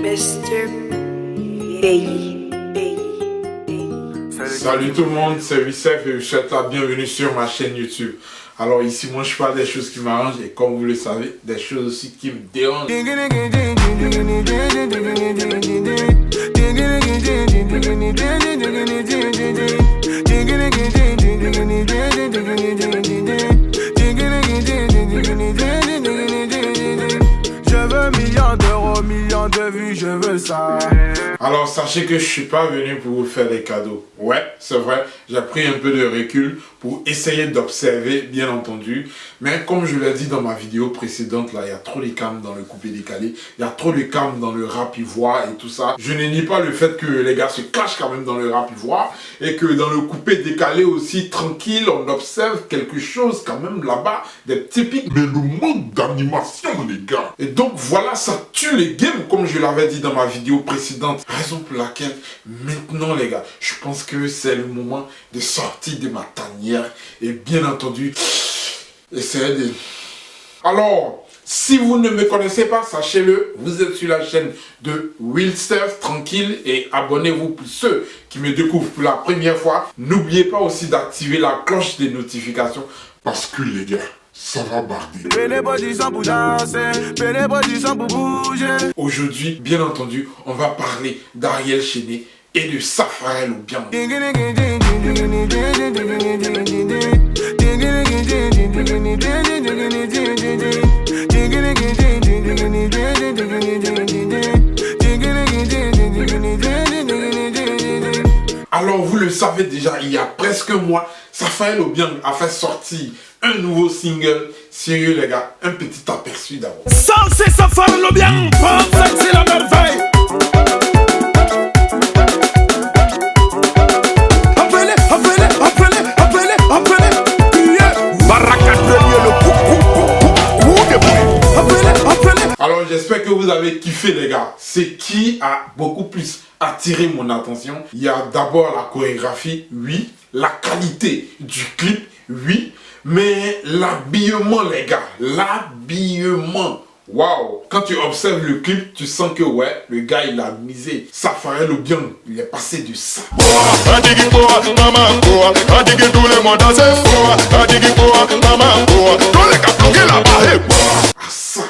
Mr. Bailey. Salut tout le monde, c'est Youssef et je vous souhaite la bienvenue sur ma chaîne YouTube. Alors ici, moi je parle des choses qui m'arrangent et comme vous le savez, des choses aussi qui me dérangent. Je veux millions d'euros, millions de vues, je veux ça. Alors sachez que je suis pas venu pour vous faire des cadeaux. Ouais, c'est vrai, j'ai pris un peu de recul pour essayer d'observer, bien entendu. Mais comme je l'ai dit dans ma vidéo précédente, là, il y a trop de calme dans le coupé décalé. Il y a trop de calme dans le rap ivoire et tout ça. Je ne nie pas le fait que les gars se clashent quand même dans le rap ivoire. Et que dans le coupé décalé aussi, tranquille, on observe quelque chose quand même là-bas. Des typiques. Mais le manque d'animation, les gars. Et donc voilà, ça tue les games, comme je l'avais dit dans ma vidéo précédente. Raison pour laquelle, maintenant les gars, je pense que c'est le moment de sortir de ma tanière. Et bien entendu, essayez de... Alors, si vous ne me connaissez pas, sachez-le, vous êtes sur la chaîne de Willsurf, tranquille, et abonnez-vous pour ceux qui me découvrent pour la première fois. N'oubliez pas aussi d'activer la cloche des notifications, parce que les gars, ça va barder. Aujourd'hui, bien entendu, on va parler d'Ariel Chéné et de Safarel Obiang. Alors vous le savez déjà, il y a presque un mois, Safarel Obiang a fait sortir un nouveau single. Sérieux les gars, un petit aperçu d'abord. Ça c'est Safarel Obiang, c'est la merveille. Alors j'espère que vous avez kiffé les gars. Ce qui a beaucoup plus attiré mon attention, il y a d'abord la chorégraphie, oui. La qualité du clip, oui. Mais l'habillement les gars, l'habillement. Waouh! Quand tu observes le clip, tu sens que ouais, le gars il a misé. Safarel Obiang, il est passé de ça. À ça.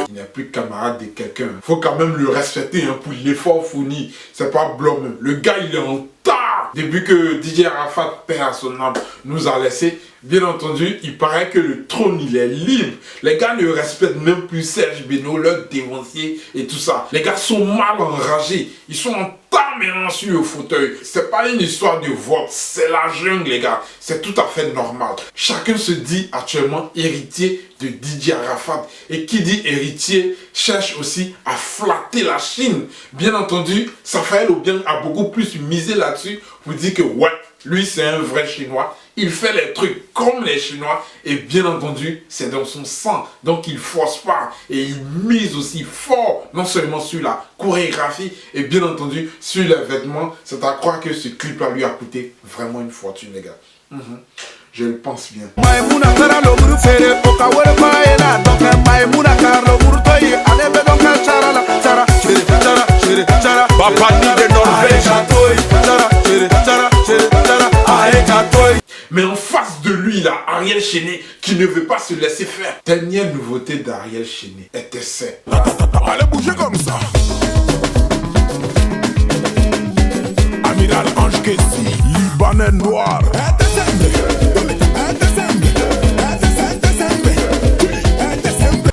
Il n'est plus camarade de quelqu'un. Faut quand même le respecter hein, pour l'effort fourni. C'est pas blâme. Le gars il est en tas. Depuis que DJ Arafat, père à son âme, nous a laissé, bien entendu, il paraît que le trône il est libre. Les gars ne respectent même plus Serge Beno, leur dévancier et tout ça. Les gars sont mal enragés. Ils sont en tas maintenant sur le fauteuil. C'est pas une histoire de vote, c'est la jungle les gars. C'est tout à fait normal. Chacun se dit actuellement héritier de DJ Arafat. Et qui dit héritier cherche aussi à flatter la Chine. Bien entendu, Safarel Obiang a beaucoup plus misé là-dessus pour dire que ouais, lui c'est un vrai Chinois. Il fait les trucs comme les Chinois et bien entendu, c'est dans son sang. Donc il force pas et il mise aussi fort, non seulement sur la chorégraphie et bien entendu sur les vêtements. C'est à croire que ce clip-là lui a coûté vraiment une fortune les gars. Je le pense bien. Mais en face de lui, là, Ariel Chéné, qui ne veut pas se laisser faire. Dernière nouveauté d'Ariel Chéné était celle. Allez bouger comme ça. Amiral Ange Kessi, Libanais noir.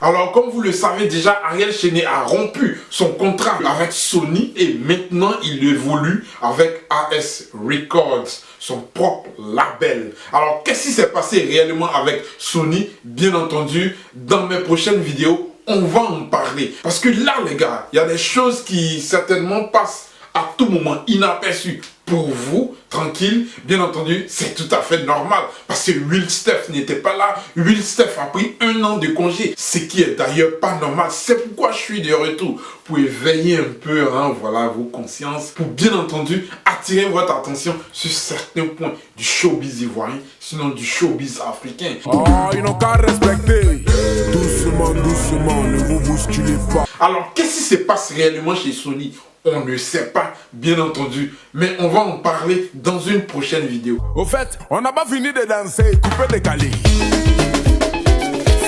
Alors comme vous le savez déjà, Ariel Chéné a rompu son contrat avec Sony et maintenant il évolue avec AS Records, son propre label. Alors qu'est-ce qui s'est passé réellement avec Sony? Bien entendu, dans mes prochaines vidéos, on va en parler. Parce que là les gars, il y a des choses qui certainement passent à tout moment inaperçues pour vous, tranquille, bien entendu, c'est tout à fait normal. Parce que Will Steph n'était pas là. Will Steph a pris 1 an de congé. Ce qui est d'ailleurs pas normal. C'est pourquoi je suis de retour. Vous pouvez veiller un peu, hein, voilà, vos consciences. Pour bien entendu, attirer votre attention sur certains points du showbiz ivoirien. Sinon du showbiz africain. Oh, ils n'ont qu'à respecter. Doucement, doucement, ne vous bousculez pas. Alors, qu'est-ce qui se passe réellement chez Sony? On ne sait pas, bien entendu, mais on va en parler dans une prochaine vidéo. Au fait, on n'a pas fini de danser, coupé décalé.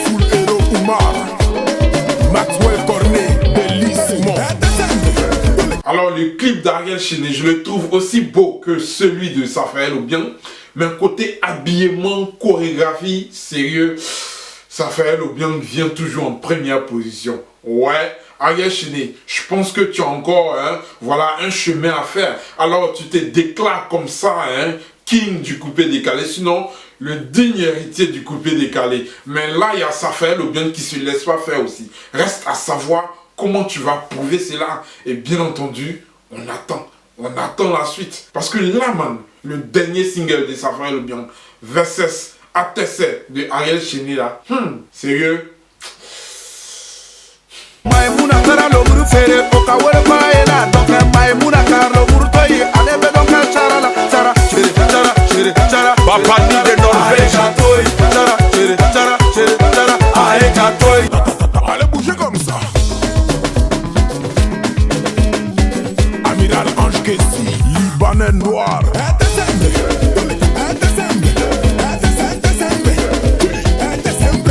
Full Hero Oumar, Maxwell Cornet, bellissimo. Alors, le clip d'Ariel Chené, je le trouve aussi beau que celui de Safael Obiang, mais côté habillement, chorégraphie, sérieux, Safael Obiang vient toujours en première position. Ouais, Ariel Chené, je pense que tu as encore voilà, un chemin à faire. Alors tu te déclares comme ça, king du coupé décalé, sinon le digne héritier du coupé décalé. Mais là, il y a Safael Obiang qui ne se laisse pas faire aussi. Reste à savoir comment tu vas prouver cela. Et bien entendu, on attend la suite. Parce que là, man, le dernier single de Safael Obiang versus ATC de Ariel Chené là, sérieux. Maimuna kara loburu fere oka wele paena donc Maimuna kara loburu toyi alebe donc chara la chara chara papa ni de Norvège toyi chara aeka toyi allez bouger comme ça. Amiral Ange Kessi Libanais noir.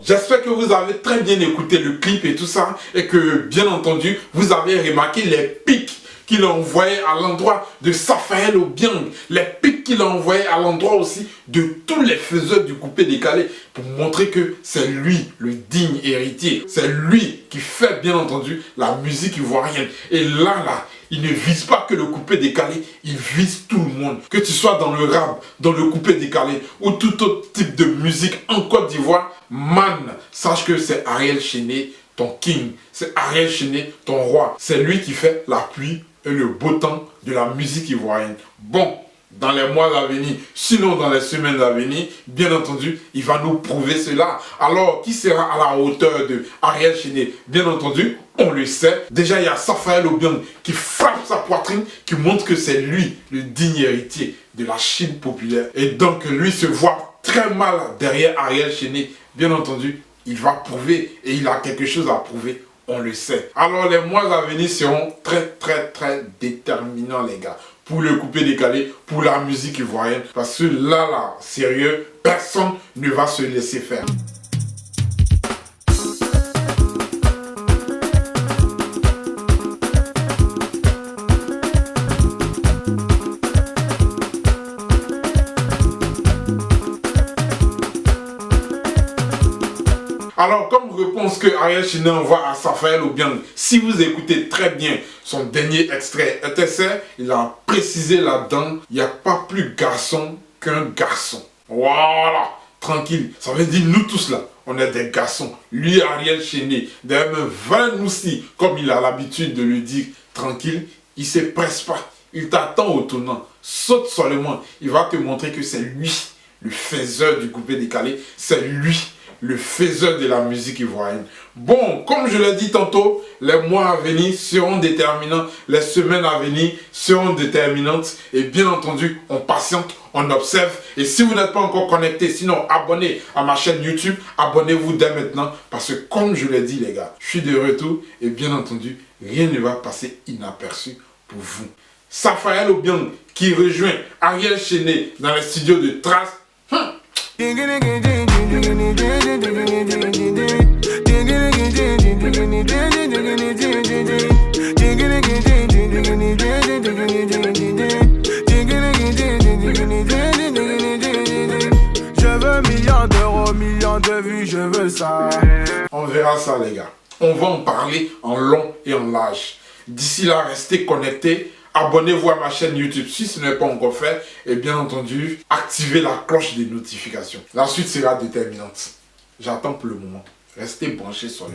J'espère que vous avez très bien écouté le clip et tout ça et que bien entendu vous avez remarqué les pics qu'il a envoyés à l'endroit de Safael Obiang, les pics qu'il a envoyés à l'endroit aussi de tous les faiseurs du coupé décalé pour montrer que c'est lui le digne héritier, c'est lui qui fait bien entendu la musique ivoirienne. Et là, il ne vise pas que le coupé décalé, il vise tout le monde. Que tu sois dans le rap, dans le coupé décalé ou tout autre type de musique en Côte d'Ivoire, man, sache que c'est Ariel Chené, ton king. C'est Ariel Chené, ton roi. C'est lui qui fait la pluie et le beau temps de la musique ivoirienne. Bon, dans les mois à venir, sinon dans les semaines à venir, bien entendu, il va nous prouver cela. Alors, qui sera à la hauteur de Ariel Chené? Bien entendu, on le sait. Déjà, il y a Safael Obiang qui frappe sa poitrine, qui montre que c'est lui le digne héritier de la Chine populaire. Et donc, lui se voit très mal derrière Ariel Chené. Bien entendu, il va prouver et il a quelque chose à prouver. On le sait. Alors les mois à venir seront très déterminants les gars. Pour le coupé décalé, pour la musique ivoirienne. Parce que là, sérieux, personne ne va se laisser faire. Alors, comme réponse que Ariel Chené envoie à Safael Obiang, si vous écoutez très bien son dernier extrait ETC, il a précisé là-dedans, il n'y a pas plus garçon qu'un garçon. Voilà, tranquille. Ça veut dire nous tous là, on est des garçons. Lui, Ariel Chené, d'ailleurs, Valenmoussi, comme il a l'habitude de le dire, tranquille, il ne se presse pas. Il t'attend au tournant. Saute seulement. Il va te montrer que c'est lui, le faiseur du coupé décalé. C'est lui, le faiseur de la musique ivoirienne. Bon, comme je l'ai dit tantôt, les mois à venir seront déterminants, les semaines à venir seront déterminantes et bien entendu, on patiente, on observe. Et si vous n'êtes pas encore connecté, sinon abonnez à ma chaîne YouTube, abonnez-vous dès maintenant parce que comme je l'ai dit les gars, je suis de retour et bien entendu, rien ne va passer inaperçu pour vous. Safael Obiang qui rejoint Ariel Chené dans les studios de Trace. Je veux millions d'euros, millions de vues, je veux ça. On verra ça les gars. On va en parler en long et en large. D'ici là, restez connectés. Abonnez-vous à ma chaîne YouTube si ce n'est pas encore fait. Et bien entendu, activez la cloche des notifications. La suite sera déterminante. J'attends pour le moment. Restez branchés sur le